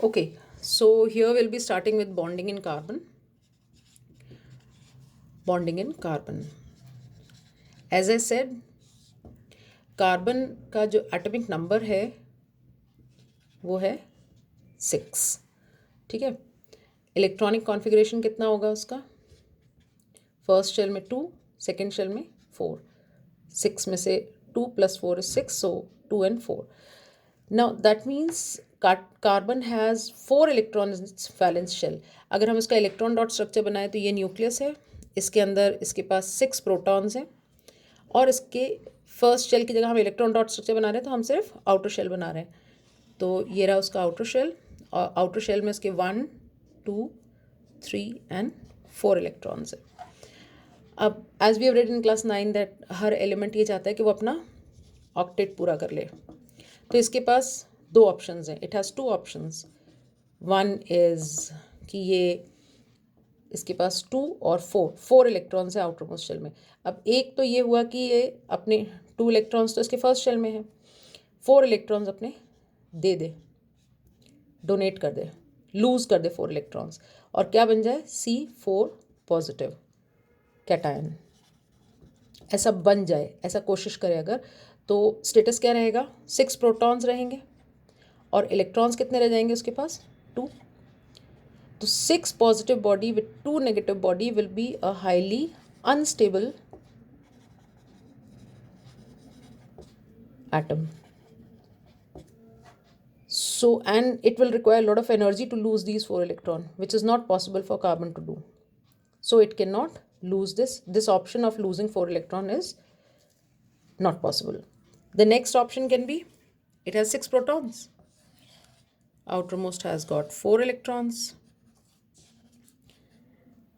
Okay, so here we'll be starting with bonding in carbon. Bonding in carbon. As I said, carbon का जो atomic number है वो है 6. ठीक है. इलेक्ट्रॉनिक कॉन्फ़िगरेशन कितना होगा उसका? फर्स्ट शेल में 2, सेकेंड शेल में 4. 6 में से 2 + 4 is 6, so 2 and 4. Now that means carbon has 4 electron in its valence shell. अगर हम इसका इलेक्ट्रॉन डॉट स्ट्रक्चर बनाए तो ये न्यूक्लियस है. इसके अंदर इसके पास 6 प्रोटॉन्स हैं और इसके फर्स्ट शेल की जगह हम इलेक्ट्रॉन डॉट स्ट्रक्चर बना रहे हैं तो हम सिर्फ आउटर शेल बना रहे हैं. तो ये रहा उसका आउटर शेल और आउटर शेल में इसके 1, 2, 3 एंड 4 इलेक्ट्रॉन्स हैं. अब as we have read in class 9 that हर एलिमेंट ये चाहता है कि वो अपना ऑक्टेट पूरा कर ले. तो इसके पास 2 ऑप्शंस हैं. It has 2 options. One is कि ये इसके पास 2 और 4 इलेक्ट्रॉन्स है आउटर मोस्ट शेल में. अब एक तो ये हुआ कि ये अपने 2 इलेक्ट्रॉन्स तो इसके फर्स्ट शेल में है, 4 इलेक्ट्रॉन्स अपने दे दे, डोनेट कर दे, लूज़ कर दे 4 इलेक्ट्रॉन्स और क्या बन जाए C4 पॉजिटिव कैटायन. ऐसा बन जाए, ऐसा कोशिश करे अगर, तो स्टेटस क्या रहेगा? 6 प्रोटॉन्स रहेंगे और इलेक्ट्रॉन्स कितने रह जाएंगे उसके पास? 2. तो 6 positive body with 2 negative body will be a highly unstable atom. So, and it will require a lot of energy to lose these 4 electron, which is not possible for carbon to do. So it cannot lose this. This option of losing 4 electron is not possible. The next option can be, it has 6 protons. Outermost has got 4 electrons.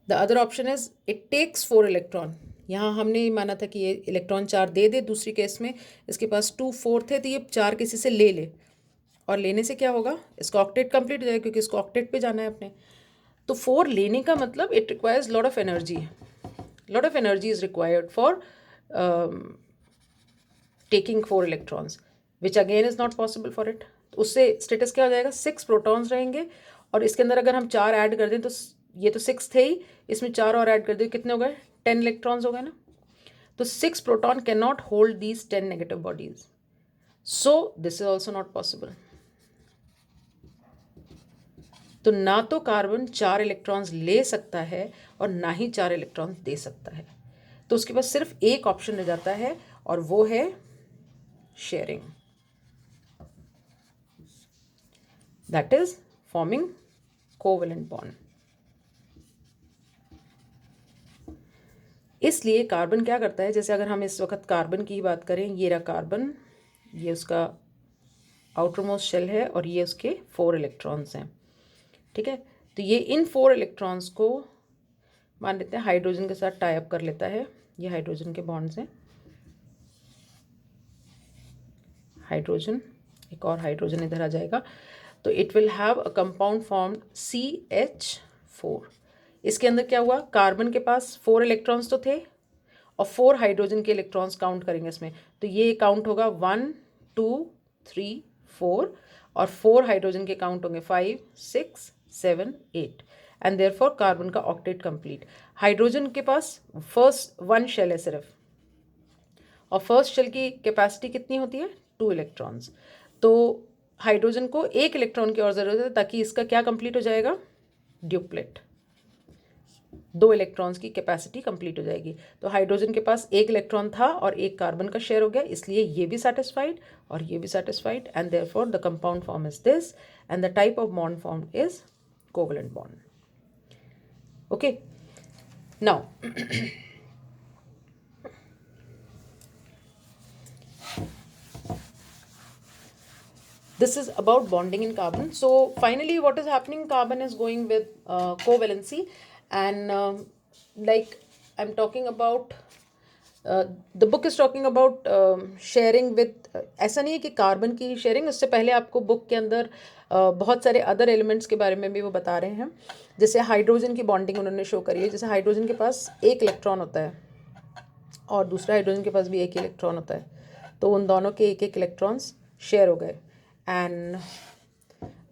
The other option is it takes 4 electron. यहाँ हमने ही माना था कि ये electron 4 दे दे. दूसरी case में इसके पास 2, 4 थे तो ये 4 किसी से ले ले और लेने से क्या होगा? इसका ऑक्टेट कंप्लीट हो जाएगा क्योंकि इसको ऑक्टेट पे जाना है अपने. तो 4 लेने का मतलब it requires lot of energy. Lot of energy is required for taking 4 electrons which again is not possible for it. उससे स्टेटस क्या हो जाएगा? 6 प्रोटॉन्स रहेंगे और इसके अंदर अगर हम 4 ऐड कर दें तो ये तो 6 थे ही, इसमें 4 और ऐड कर दिए, कितने हो गए? 10 इलेक्ट्रॉन्स हो गए ना. तो 6 proton can not hold these 10 negative bodies. So this is also not possible. तो ना तो कार्बन 4 इलेक्ट्रॉन्स ले सकता है और ना ही 4 इलेक्ट्रॉन्स दे सकता है. तो उसके पास सिर्फ एक ऑप्शन रह जाता है और वो है sharing. That is forming covalent bond. इसलिए कार्बन क्या करता है, जैसे अगर हम इस वक्त कार्बन की ही बात करें, ये रहा कार्बन, ये उसका आउटर मोस्ट शेल है और ये उसके 4 इलेक्ट्रॉन्स हैं. ठीक है. तो ये इन 4 इलेक्ट्रॉन्स को मान लेते हैं हाइड्रोजन के साथ टाई अप कर लेता है. ये हाइड्रोजन के बॉन्ड्स हैं. हाइड्रोजन, एक और हाइड्रोजन इधर आ जाएगा. तो it will have a compound formed CH4. इसके अंदर क्या हुआ? कार्बन के पास 4 इलेक्ट्रॉन्स तो थे और 4 हाइड्रोजन के इलेक्ट्रॉन्स काउंट करेंगे इसमें. तो ये काउंट होगा 1, 2, 3, 4 और 4 हाइड्रोजन के काउंट होंगे 5, 6, 7, 8 एंड देयरफॉर कार्बन का ऑक्टेट कंप्लीट. हाइड्रोजन के पास फर्स्ट 1 शेल है सिर्फ और फर्स्ट शेल की कैपेसिटी कितनी होती है? 2 इलेक्ट्रॉन्स. तो हाइड्रोजन को 1 इलेक्ट्रॉन की और ज़रूरत है ताकि इसका क्या कंप्लीट हो जाएगा? ड्यूप्लेट. 2 इलेक्ट्रॉन्स की कैपेसिटी कंप्लीट हो जाएगी. तो हाइड्रोजन के पास 1 इलेक्ट्रॉन था और 1 कार्बन का शेयर हो गया, इसलिए ये भी सेटिस्फाइड और ये भी satisfied and therefore the compound form is this and the type of bond form is covalent bond. Okay. Now this is about bonding in carbon. So finally what is happening? Carbon is going with covalency and like I'm talking about the book is talking about sharing with ऐसा नहीं है कि carbon की sharing. उससे पहले आपको book के अंदर बहुत सारे अदर एलिमेंट्स के बारे में भी वो बता रहे हैं. जैसे हाइड्रोजन की बॉन्डिंग उन्होंने शो करी है. जैसे हाइड्रोजन के पास 1 इलेक्ट्रॉन होता है और दूसरा हाइड्रोजन के पास भी 1 इलेक्ट्रॉन होता है. तो उन दोनों के 1-1 इलेक्ट्रॉन्स शेयर हो गए. And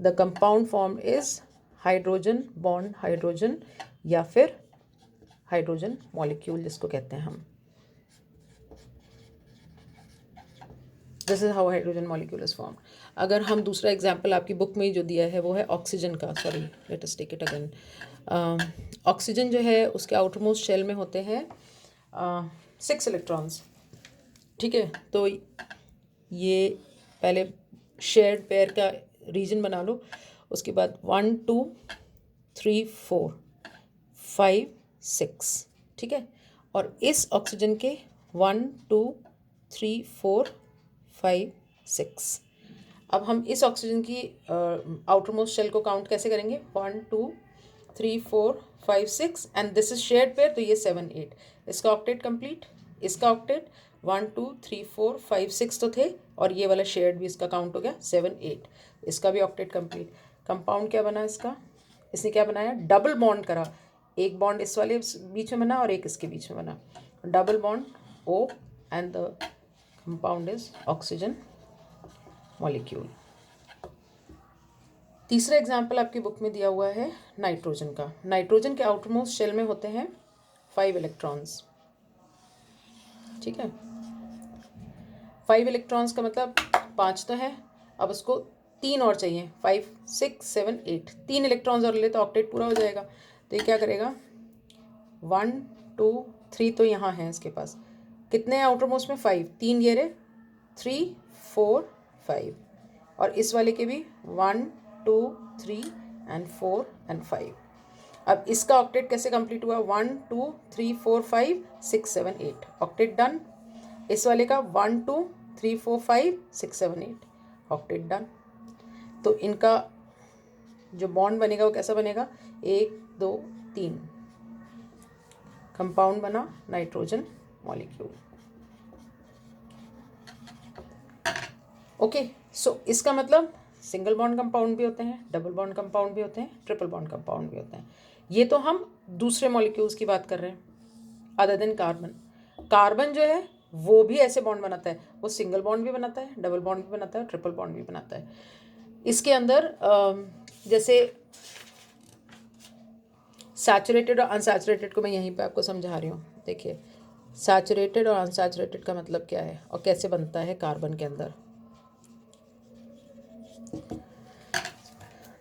the compound form is hydrogen bond hydrogen या फिर हाइड्रोजन मॉलिक्यूल जिसको कहते हैं हम. This is how hydrogen molecule is form. अगर हम दूसरा एग्जाम्पल आपकी बुक में जो दिया है वो है ऑक्सीजन का. Sorry, let us take it again. Oxygen जो है उसके आउटर मोस्ट शेल में होते हैं 6 इलेक्ट्रॉन्स. ठीक है, तो ये पहले शेयर्ड पेयर का रीजन बना लो. उसके बाद 1 2 3 4 5 6. ठीक है, और इस ऑक्सीजन के 1 2 3 4 5 6. अब हम इस ऑक्सीजन की आउटर मोस्ट शेल को काउंट कैसे करेंगे? 1 2 3 4 5 6 and this is shared pair, तो ये 7 8. इसका ऑक्टेट कंप्लीट, इसका ऑक्टेट 1 2 3 4 5 6 तो थे, और ये वाला शेयर्ड भी इसका काउंट हो गया 7 8. इसका भी ऑक्टेट कंप्लीट. कंपाउंड क्या बना इसका? इसने क्या बनाया? डबल बॉन्ड करा. एक बॉन्ड इस वाले बीच में बना और एक इसके बीच में बना. Double bond O and the compound is oxygen molecule. तीसरा एग्जाम्पल आपकी बुक में दिया हुआ है नाइट्रोजन का. नाइट्रोजन के आउटर मोस्ट शेल में होते हैं 5 इलेक्ट्रॉन्स. ठीक है, 5 इलेक्ट्रॉन्स का मतलब 5 तो है, अब उसको 3 और चाहिए. 5 6 7 8. 3 इलेक्ट्रॉन्स और ले तो ऑक्टेट पूरा हो जाएगा. तो ये क्या करेगा? 1 2 3 तो यहाँ है इसके पास. कितने हैं आउटर मोस्ट में? 5. 3 ये रहे, 3 4 5. और इस वाले के भी 1 2 3 एंड 4 एंड 5. अब इसका ऑक्टेट कैसे कंप्लीट हुआ? 1 2 3 4 5 6 7 8. Octet done. इस वाले का 1 2 3 4 5 6 7 8. Octet done. तो इनका जो बॉन्ड बनेगा वो कैसा बनेगा? 1 2 3. कंपाउंड बना नाइट्रोजन मॉलिक्यूल. ओके, सो इसका मतलब सिंगल बॉन्ड कंपाउंड भी होते हैं, डबल बॉन्ड कंपाउंड भी होते हैं, ट्रिपल बॉन्ड कंपाउंड भी होते हैं. ये तो हम दूसरे मॉलिक्यूल्स की बात कर रहे हैं अदर देन कार्बन. कार्बन जो है वो भी ऐसे बॉन्ड बनाता है. वो सिंगल बॉन्ड भी बनाता है, डबल बॉन्ड भी बनाता है, ट्रिपल बॉन्ड भी बनाता है. इसके अंदर जैसे सैचुरेटेड और अनसैचुरेटेड को मैं यहीं पे आपको समझा रही हूँ. देखिए, सैचुरेटेड और अनसैचुरेटेड का मतलब क्या है और कैसे बनता है कार्बन के अंदर.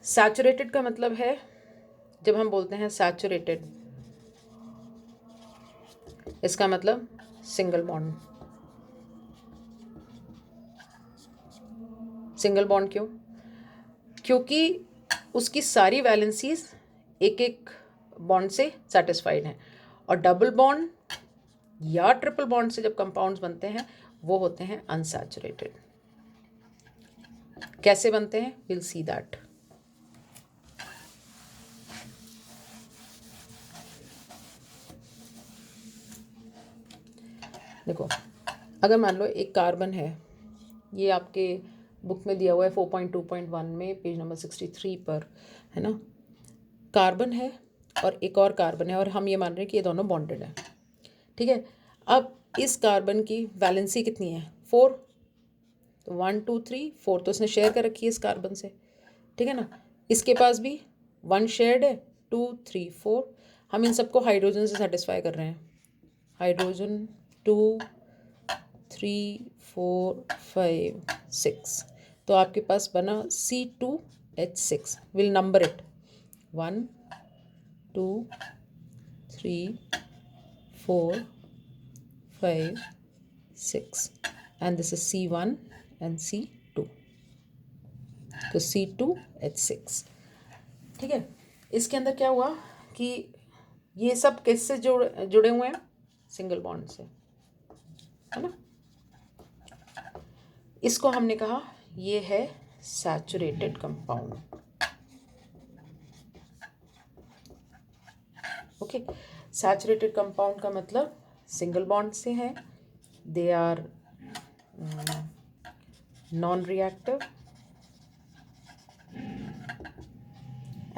सैचुरेटेड का मतलब है, जब हम बोलते हैं सैचुरेटेड, इसका मतलब सिंगल बॉन्ड. सिंगल बॉन्ड क्यों? क्योंकि उसकी सारी वैलेंसीज एक एक बॉन्ड से सेटिस्फाइड हैं. और डबल बॉन्ड या ट्रिपल बॉन्ड से जब कंपाउंड्स बनते हैं वो होते हैं अनसैचुरेटेड. कैसे बनते हैं? Will see that. देखो, अगर मान लो एक कार्बन है, ये आपके बुक में दिया हुआ है 4.2.1 में पेज नंबर 63 पर, है ना. कार्बन है और एक और कार्बन है और हम ये मान रहे हैं कि ये दोनों बॉन्डेड हैं. ठीक है, अब इस कार्बन की वैलेंसी कितनी है? 4. तो 1 2 3 4 तो इसने शेयर कर रखी है इस कार्बन से. ठीक है ना. इसके पास भी 1 शेयर्ड है, 2 3 4. हम इन सबको हाइड्रोजन से सेटिस्फाई कर रहे हैं. हाइड्रोजन 2 3 4 5 6. तो आपके पास बना C2H6. Will number it 1 2 3 4 5 6 and this is C1 and C2. तो C2H6. ठीक है, इसके अंदर क्या हुआ कि ये सब किससे जुड़े हुए हैं? सिंगल बॉन्ड से, है ना. इसको हमने कहा ये है saturated compound. Okay, saturated compound का मतलब सिंगल बॉन्ड से है. They are non reactive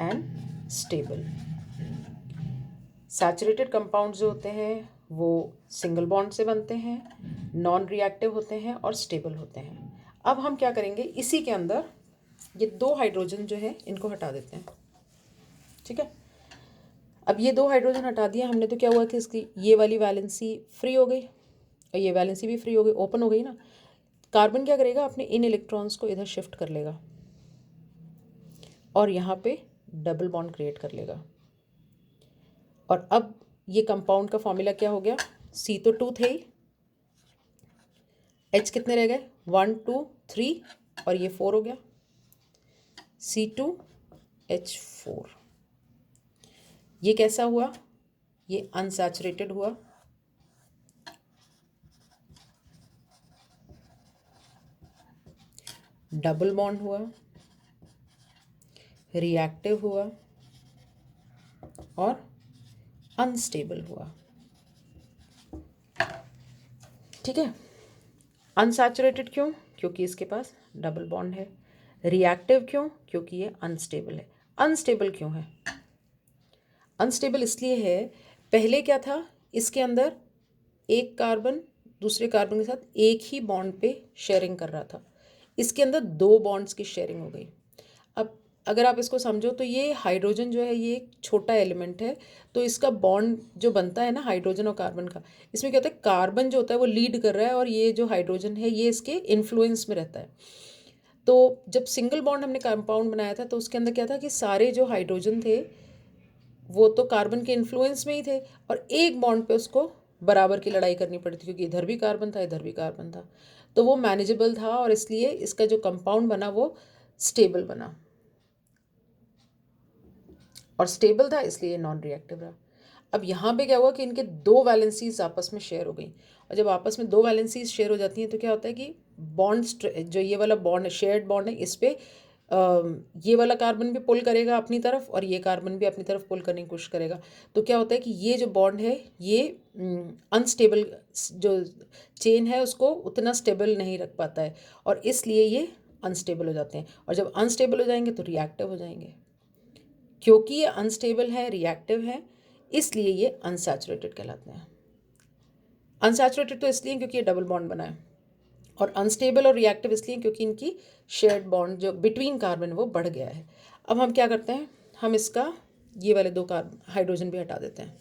and stable. Saturated compound जो होते हैं वो सिंगल बॉन्ड से बनते हैं, नॉन रिएक्टिव होते हैं और स्टेबल होते हैं. अब हम क्या करेंगे, इसी के अंदर ये 2 हाइड्रोजन जो है इनको हटा देते हैं, ठीक है। अब ये 2 हाइड्रोजन हटा दिया हमने तो क्या हुआ कि इसकी ये वाली वैलेंसी फ्री हो गई और ये वैलेंसी भी फ्री हो गई, ओपन हो गई ना। कार्बन क्या करेगा, अपने इन इलेक्ट्रॉन्स को इधर शिफ्ट कर लेगा और यहाँ पे डबल बॉन्ड क्रिएट कर लेगा। और अब ये कंपाउंड का फॉर्मूला क्या हो गया, C तो 2 थे ही, H कितने रह गए, 1 2 3 और ये 4 हो गया, C2H4। ये कैसा हुआ, ये अनसैचुरेटेड हुआ, डबल बॉन्ड हुआ, रिएक्टिव हुआ और अनस्टेबल हुआ, ठीक है। अनसैचुरेटेड क्यों, क्योंकि इसके पास डबल बॉन्ड है। रिएक्टिव क्यों, क्योंकि ये अनस्टेबल है। अनस्टेबल क्यों है, अनस्टेबल इसलिए है, पहले क्या था, इसके अंदर एक कार्बन दूसरे कार्बन के साथ एक ही बॉन्ड पे शेयरिंग कर रहा था, इसके अंदर 2 बॉन्ड्स की शेयरिंग हो गई। अब अगर आप इसको समझो तो ये हाइड्रोजन जो है ये एक छोटा एलिमेंट है, तो इसका बॉन्ड जो बनता है ना हाइड्रोजन और कार्बन का, इसमें क्या होता है, कार्बन जो होता है वो लीड कर रहा है और ये जो हाइड्रोजन है ये इसके इन्फ्लुएंस में रहता है। तो जब सिंगल बॉन्ड हमने कंपाउंड बनाया था तो उसके अंदर क्या था कि सारे जो हाइड्रोजन थे वो तो कार्बन के इन्फ्लुएंस में ही थे और एक बॉन्ड पे उसको बराबर की लड़ाई करनी पड़ी थी, क्योंकि इधर भी कार्बन था इधर भी कार्बन था, तो वो मैनेजेबल था और इसलिए इसका जो कंपाउंड बना वो स्टेबल बना, और स्टेबल था इसलिए नॉन रिएक्टिव रहा। अब यहाँ पे क्या हुआ कि इनके 2 वैलेंसीज आपस में शेयर हो गई, और जब आपस में 2 वैलेंसीज शेयर हो जाती हैं तो क्या होता है कि बॉन्ड, जो ये वाला बॉन्ड शेयर्ड बॉन्ड है, इस पे ये वाला कार्बन भी पुल करेगा अपनी तरफ और ये कार्बन भी अपनी तरफ पुल करने की कोशिश करेगा। तो क्या होता है कि ये जो बॉन्ड है ये अनस्टेबल, जो चेन है उसको उतना स्टेबल नहीं रख पाता है और इसलिए ये अनस्टेबल हो जाते हैं, और जब अनस्टेबल हो जाएंगे तो रिएक्टिव हो जाएंगे। क्योंकि ये अनस्टेबल है, रिएक्टिव है, इसलिए ये अनसैचुरेटेड कहलाते हैं। अनसैचुरेटेड तो इसलिए क्योंकि ये डबल बॉन्ड बना है, और अनस्टेबल और रिएक्टिव इसलिए क्योंकि इनकी शेयर्ड बॉन्ड जो बिटवीन कार्बन वो बढ़ गया है। अब हम क्या करते हैं, हम इसका ये वाले 2 कार्बन हाइड्रोजन भी हटा देते हैं,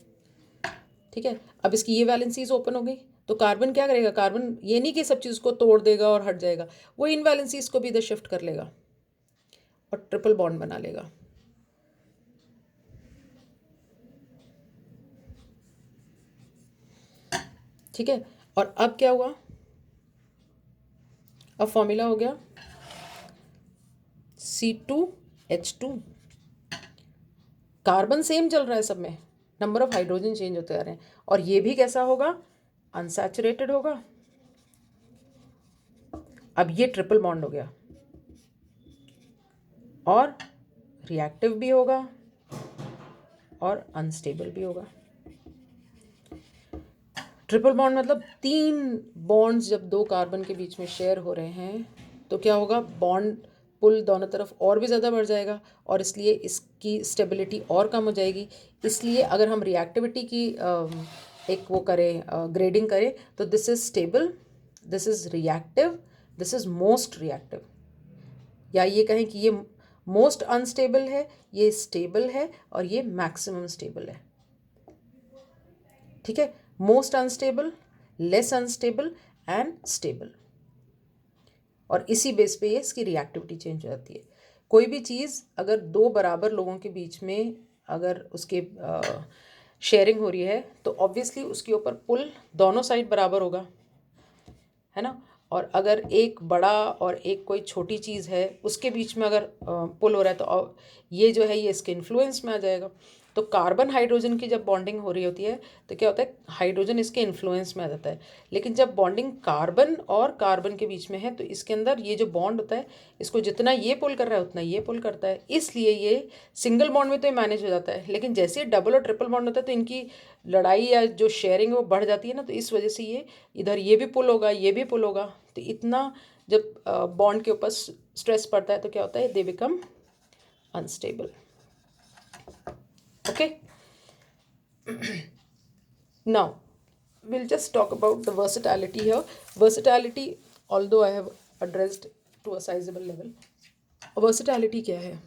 ठीक है। अब इसकी ये वैलेंसीज ओपन हो गई, तो कार्बन क्या करेगा, कार्बन ये नहीं कि सब चीज़ को तोड़ देगा और हट जाएगा, वो इन वैलेंसीज को भी इधर शिफ्ट कर लेगा और ट्रिपल बॉन्ड बना लेगा, ठीक है। और अब क्या हुआ, अब फॉर्मूला हो गया C2H2। कार्बन सेम चल रहा है सब में, नंबर ऑफ हाइड्रोजन चेंज होते आ रहे हैं, और ये भी कैसा होगा, अनसैचुरेटेड होगा। अब ये ट्रिपल बॉन्ड हो गया और रिएक्टिव भी होगा और अनस्टेबल भी होगा। ट्रिपल बॉन्ड मतलब 3 बॉन्ड्स जब 2 कार्बन के बीच में शेयर हो रहे हैं तो क्या होगा, बॉन्ड पुल दोनों तरफ और भी ज़्यादा बढ़ जाएगा और इसलिए इसकी स्टेबिलिटी और कम हो जाएगी। इसलिए अगर हम रिएक्टिविटी की एक वो करें, ग्रेडिंग करें, तो this is stable, this is reactive, this is most reactive, या ये कहें कि ये मोस्ट अनस्टेबल है, ये स्टेबल है और ये मैक्सिमम स्टेबल है, ठीक है। Most unstable, less unstable and stable, और इसी बेस पे ये इसकी रिएक्टिविटी चेंज हो जाती है। कोई भी चीज़ अगर 2 बराबर लोगों के बीच में अगर उसके शेयरिंग हो रही है तो ऑब्वियसली उसके ऊपर पुल दोनों साइड बराबर होगा, है ना। और अगर एक बड़ा और एक कोई छोटी चीज़ है उसके बीच में अगर पुल हो रहा है तो ये जो है ये इसके इन्फ्लुएंस में आ जाएगा। तो कार्बन हाइड्रोजन की जब बॉन्डिंग हो रही होती है तो क्या होता है, हाइड्रोजन इसके इन्फ्लुएंस में आ जाता है, लेकिन जब बॉन्डिंग कार्बन और कार्बन के बीच में है तो इसके अंदर ये जो बॉन्ड होता है इसको जितना ये पुल कर रहा है उतना ये पुल करता है, इसलिए ये सिंगल बॉन्ड में तो ये मैनेज हो जाता है, लेकिन जैसे ही डबल और ट्रिपल बॉन्ड होता है तो इनकी लड़ाई या जो शेयरिंग वो बढ़ जाती है ना, तो इस वजह से ये इधर ये भी पुल होगा ये भी पुल होगा, तो इतना जब बॉन्ड के ऊपर स्ट्रेस पड़ता है तो क्या होता है, they become unstable. Okay. Now we'll just talk about the versatility here. Versatility, although I have addressed to a sizable level, versatility क्या है?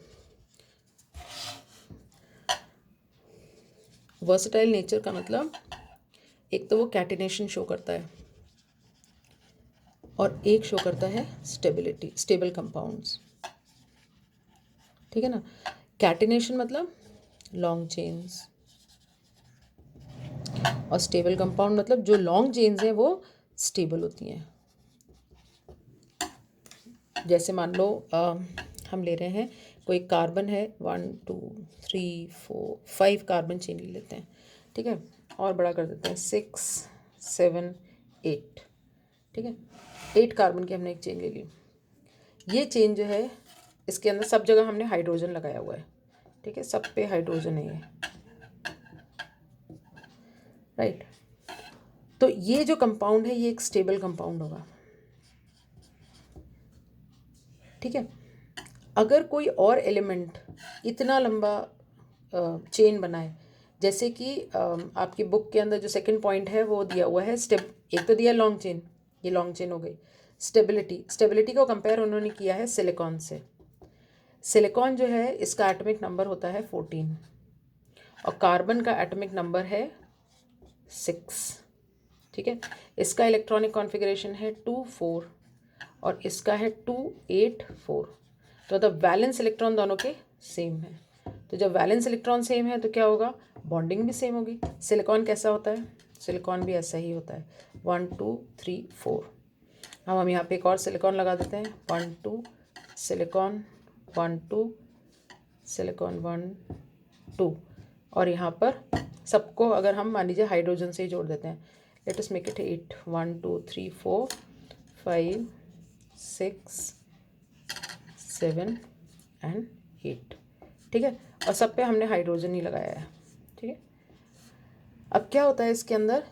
वर्सेटाइल नेचर का मतलब एक तो वो कैटिनेशन शो करता है और एक शो करता है स्टेबिलिटी, स्टेबल कंपाउंड्स, ठीक है ना। कैटिनेशन मतलब लॉन्ग चेन्स और स्टेबल कंपाउंड मतलब जो लॉन्ग चेन्स हैं वो स्टेबल होती हैं। जैसे मान लो हम ले रहे हैं, कोई कार्बन है, 1 2 3 4 5 कार्बन चेन ले लेते हैं, ठीक है, और बड़ा कर देते हैं 6 7 8, ठीक है, 8 कार्बन की हमने एक चेन ले ली। ये चेन जो है इसके अंदर सब जगह हमने हाइड्रोजन लगाया हुआ है, ठीक है, सब पे हाइड्रोजन है ये, राइट। तो ये जो कंपाउंड है ये एक स्टेबल कंपाउंड होगा, ठीक है। अगर कोई और एलिमेंट इतना लंबा चेन बनाए, जैसे कि आपकी बुक के अंदर जो सेकंड पॉइंट है वो दिया हुआ है स्टेप, एक तो दिया लॉन्ग चेन, ये लॉन्ग चेन हो गई। स्टेबिलिटी को कंपेयर उन्होंने किया है सिलिकॉन से। सिलिकॉन जो है इसका एटॉमिक नंबर होता है 14 और कार्बन का एटॉमिक नंबर है 6, ठीक है। इसका इलेक्ट्रॉनिक कॉन्फ़िगरेशन है 2 4 और इसका है 2 8 4। तो मतलब वैलेंस इलेक्ट्रॉन दोनों के सेम है। तो जब वैलेंस इलेक्ट्रॉन सेम है तो क्या होगा, बॉन्डिंग भी सेम होगी। सिलिकॉन कैसा होता है, सिलिकॉन भी ऐसा ही होता है, 1 2 3 4। अब हम यहाँ पे एक और सिलिकॉन लगा देते हैं, 1 2 सिलिकॉन 1 2 सिलिकॉन 1 2 और यहाँ पर सबको अगर हम मान लीजिए हाइड्रोजन से ही जोड़ देते हैं, let us make it 8 1 2 3 4 5 6 7 and 8, ठीक है, और सब पे हमने हाइड्रोजन ही लगाया है, ठीक है। अब क्या होता है इसके अंदर,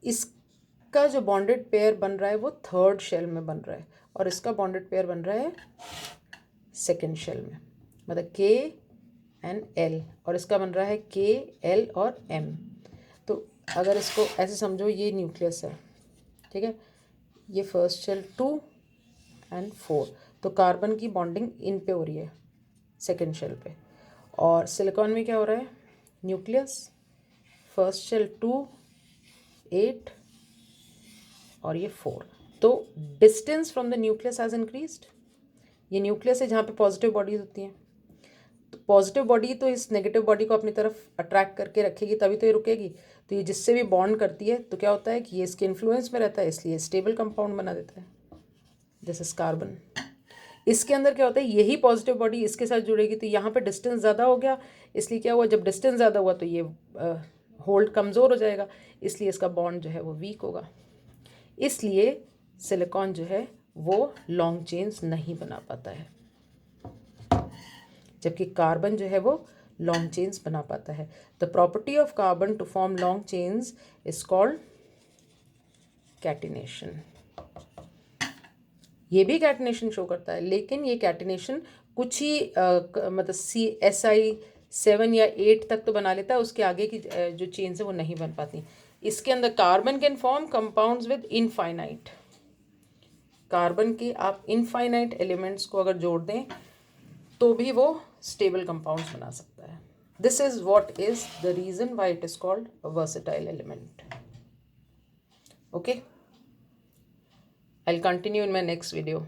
इसका जो बॉन्डेड पेयर बन रहा है वो थर्ड शेल में बन रहा है और इसका बॉन्डेड पेयर बन रहा है सेकेंड शेल में, मतलब के एंड एल, और इसका बन रहा है के एल और एम। तो अगर इसको ऐसे समझो, ये न्यूक्लियस है, ठीक है, ये फर्स्ट शेल 2 एंड 4, तो कार्बन की बॉन्डिंग इन पे हो रही है सेकेंड शेल पे, और सिलिकॉन में क्या हो रहा है, न्यूक्लियस फर्स्ट शेल 2 8 और ये 4, तो distance from the nucleus has increased. ये न्यूक्लियस है जहाँ पे पॉजिटिव बॉडीज होती हैं, तो पॉजिटिव बॉडी तो इस नेगेटिव बॉडी को अपनी तरफ अट्रैक्ट करके रखेगी तभी तो ये रुकेगी। तो ये जिससे भी बॉन्ड करती है तो क्या होता है कि ये इसके इन्फ्लुएंस में रहता है, इसलिए स्टेबल कंपाउंड बना देता है, दिस इज कार्बन। इसके अंदर क्या होता है, यही पॉजिटिव बॉडी इसके साथ जुड़ेगी तो यहाँ पे डिस्टेंस ज़्यादा हो गया, इसलिए क्या हुआ, जब डिस्टेंस ज़्यादा हुआ तो ये होल्ड कमज़ोर हो जाएगा, इसलिए इसका बॉन्ड जो है वो वीक होगा, इसलिए सिलिकॉन जो है वो लॉन्ग चेन्स नहीं बना पाता है, जबकि कार्बन जो है वो लॉन्ग चेन्स बना पाता है। The property of carbon to form long chains is called catenation. ये भी कैटिनेशन शो करता है, लेकिन ये कैटिनेशन कुछ ही मतलब SI7 या 8 तक तो बना लेता है, उसके आगे की जो चेन्स है वो नहीं बन पाती। इसके अंदर carbon can form compounds with infinite, carbon के आप इनफाइनाइट एलिमेंट्स को अगर जोड़ दें तो भी वो स्टेबल कंपाउंड्स बना सकता है। This is what is the reason why it is called a versatile element. Okay, I'll continue in my next video.